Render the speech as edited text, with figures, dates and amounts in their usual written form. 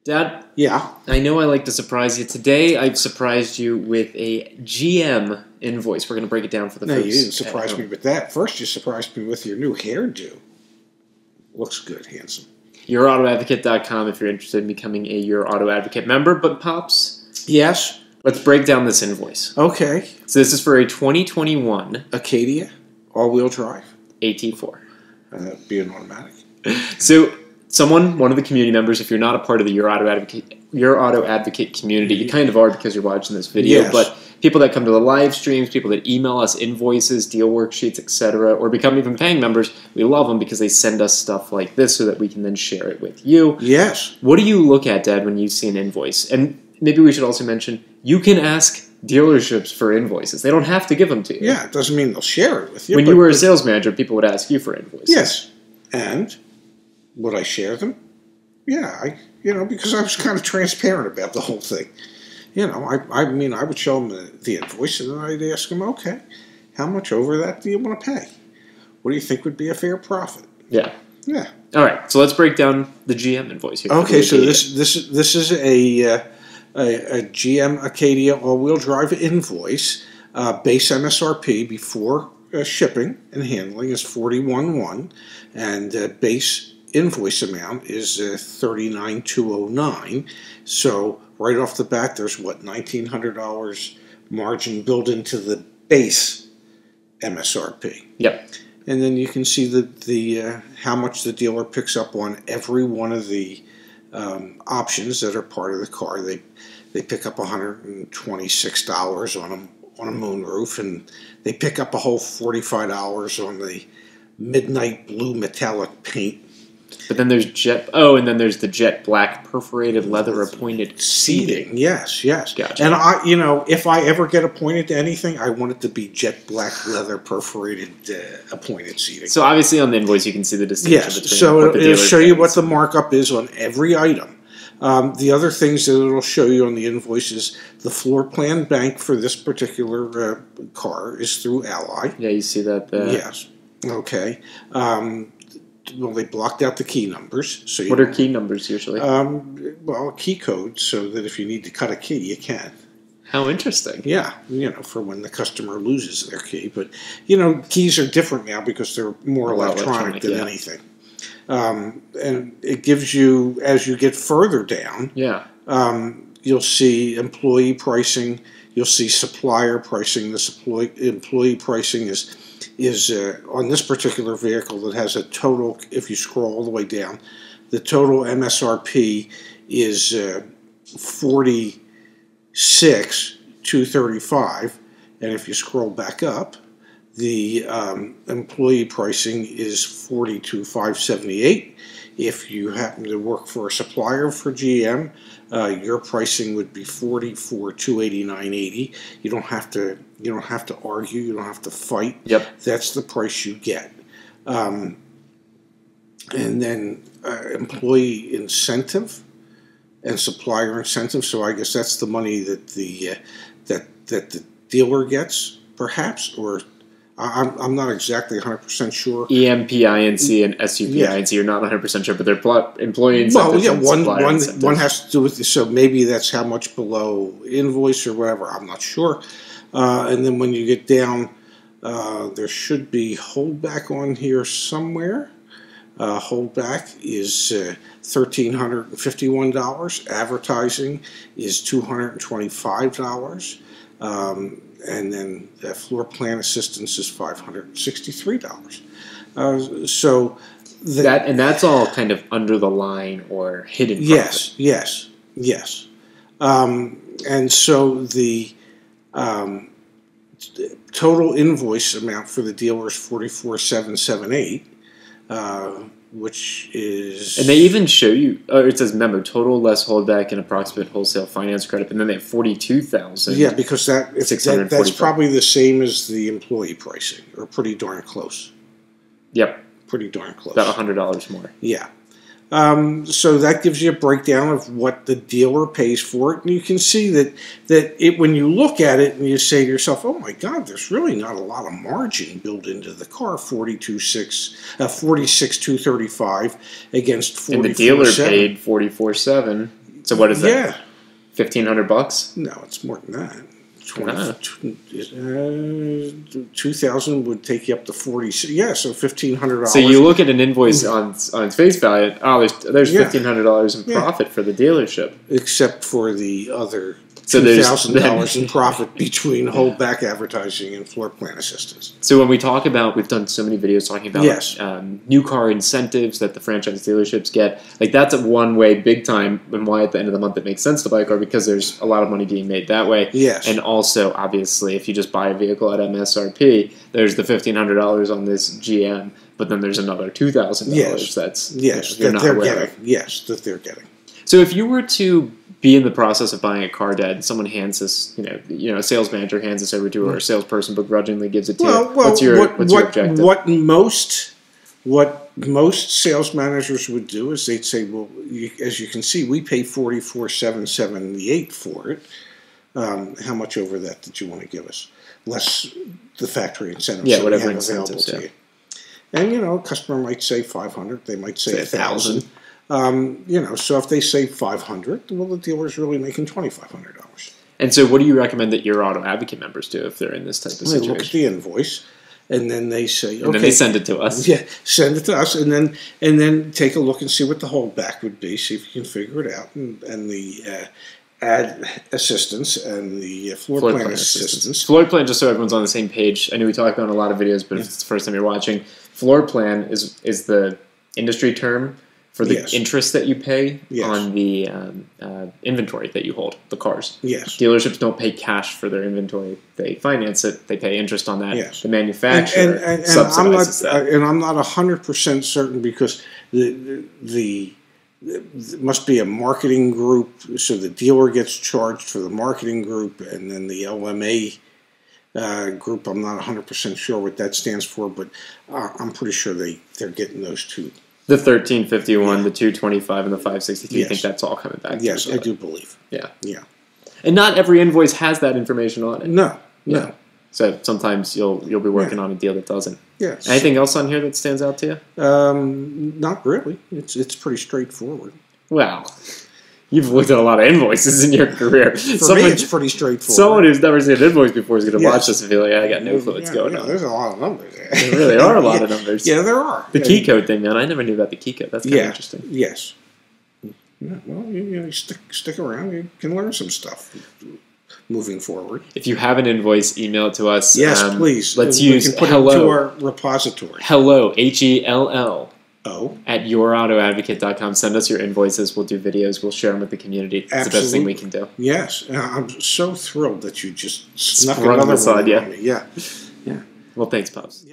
Dad, Yeah. I know I like to surprise you. Today, I've surprised you with a GM invoice. We're going to break it down for the No, folks. you didn't surprise me with that. First, you surprised me with your new hairdo. Looks good, handsome. YourAutoAdvocate.com if you're interested in becoming a Your Auto Advocate member. But, Pops, Yes. let's break down this invoice. Okay. So this is for a 2021 Acadia, all-wheel drive. AT4. Being automatic. So one of the community members, if you're not a part of the Your Auto Advocate community, you kind of are because you're watching this video, Yes. but people that come to the live streams, people that email us invoices, deal worksheets, etc., or become even paying members, we love them because they send us stuff like this so that we can then share it with you. Yes. What do you look at, Dad, when you see an invoice? And maybe we should also mention, you can ask dealerships for invoices. They don't have to give them to you. Yeah, it doesn't mean they'll share it with you. When you were a sales manager, people would ask you for invoices. Yes. And would I share them? Yeah, because I was kind of transparent about the whole thing. I mean, I would show them the invoice, and then I'd ask them, okay, how much over that do you want to pay? What do you think would be a fair profit? Yeah. Yeah. All right, so let's break down the GM invoice here. Okay, so this is a GM Acadia all-wheel drive invoice. Base MSRP before shipping and handling is $41,100, and base invoice amount is $39,209. So right off the bat, there's $1,900 margin built into the base MSRP. Yep. And then you can see the how much the dealer picks up on every one of the options that are part of the car. They pick up $126 on a moonroof, and they pick up a whole $45 on the midnight blue metallic paint. But then there's the jet black perforated leather appointed seating. Yes. Gotcha. And if I ever get appointed to anything, I want it to be jet black leather perforated appointed seating. So obviously on the invoice you can see the distinction Yes. between So what the it'll dealer show you pays. what the markup is on every item. The other things that it'll show you on the invoice is the floor plan bank for this particular car is through Ally. Yeah, you see that there. Yes. Okay. Well, they blocked out the key numbers. So What are key numbers usually? Well, key code, so that if you need to cut a key, you can. How interesting. Yeah, for when the customer loses their key. But, keys are different now because they're more electronic than anything. And it gives you, as you get further down, you'll see employee pricing, you'll see supplier pricing. The employee pricing is on this particular vehicle that has a total, if you scroll all the way down, the total MSRP is $46,235, and if you scroll back up, the employee pricing is $42,578. If you happen to work for a supplier for GM, your pricing would be $44,289.80. You don't have to argue. You don't have to fight. Yep. That's the price you get. And then employee incentive and supplier incentive. So I guess that's the money that the dealer gets, perhaps, or I'm not exactly 100% sure. EMPINC and SUPINC, you're not 100% sure, but they're employee incentives. Well, yeah, incentives. one has to do with this, so maybe that's how much below invoice or whatever. I'm not sure. And then when you get down, there should be holdback on here somewhere. Holdback is $1,351. Advertising is $225. And then the floor plan assistance is $563. And that's all kind of under the line or hidden profit. Yes. And so the total invoice amount for the dealer is $44,778, which is... And they even show you, it says, remember, total less holdback and approximate wholesale finance credit, and then they have $42,000. Yeah, because that's probably the same as the employee pricing, or pretty darn close. Yep. Pretty darn close. About $100 more. Yeah. So that gives you a breakdown of what the dealer pays for it, and you can see that when you look at it and you say to yourself, "Oh my God, there's really not a lot of margin built into the car." $46,235 against $44,700. And the dealer paid $44,700. So what is that? Yeah. $1,500? No, it's more than that. 2,000 would take you up to 40. Yeah, so $1,500. So you look at an invoice on its face value. Oh, there's $1,500 in profit for the dealership, except for the other $2,000 in profit between holdback advertising and floor plan assistance. So when we talk about, we've done so many videos talking about new car incentives that the franchise dealerships get. Like that's one way, big time, and why at the end of the month it makes sense to buy a car, because there's a lot of money being made that way. Yes. And also, obviously, if you just buy a vehicle at MSRP, there's the $1,500 on this GM, but then there's another $2,000 that's that they're getting. Yes, that they're getting. So if you were to be in the process of buying a car, Dad, someone hands us, a sales manager hands us over to, or a salesperson begrudgingly gives it to you. What's your objective? What most sales managers would do is they'd say, well, as you can see, we pay $44,778 for it. How much over that did you want to give us? Less the factory incentives that whatever we have available to you. And, a customer might say $500. They might say $1,000. So if they say $500, well, the dealer's really making $2,500. And so what do you recommend that your auto advocate members do if they're in this type of situation? They look at the invoice, and then they say, okay. And then they send it to us. Yeah, send it to us, and then take a look and see what the holdback would be, see if you can figure it out, and the ad assistance and the floor plan assistance. Floor plan, just so everyone's on the same page. I know we talked about it in a lot of videos, but if it's the first time you're watching, floor plan is the industry term for the interest that you pay on the inventory that you hold, the cars. Yes. Dealerships don't pay cash for their inventory. They finance it. They pay interest on that. Yes. The manufacturer subsidizes that. And I'm not 100% certain because it must be a marketing group, so the dealer gets charged for the marketing group, and then the LMA group, I'm not 100% sure what that stands for, but I'm pretty sure they're getting those two. The 1351, the 225, and the 563. I think that's all coming back. Yes, I do believe. Yeah. Yeah. And not every invoice has that information on it. No. So sometimes you'll be working on a deal that doesn't. Yes. Anything else on here that stands out to you? Not really. It's pretty straightforward. Wow. You've looked at a lot of invoices in your career. For me, it's pretty straightforward. Someone who's never seen an invoice before is going to watch this and be like, I got no clue what's going on. There's a lot of numbers there. There really are a lot of numbers. Yeah, there are. The key code thing, man. I never knew about the key code. That's kind of interesting. Yes. Yeah, well, you stick around. You can learn some stuff moving forward. If you have an invoice, email it to us. Yes, please. Let's use put it into our repository. Hello, HELL. Oh. At yourautoadvocate.com. Send us your invoices. We'll do videos. We'll share them with the community. It's the best thing we can do. Yes. I'm so thrilled that you just snuck another one on me. Yeah. Well, thanks, Pops. Yeah.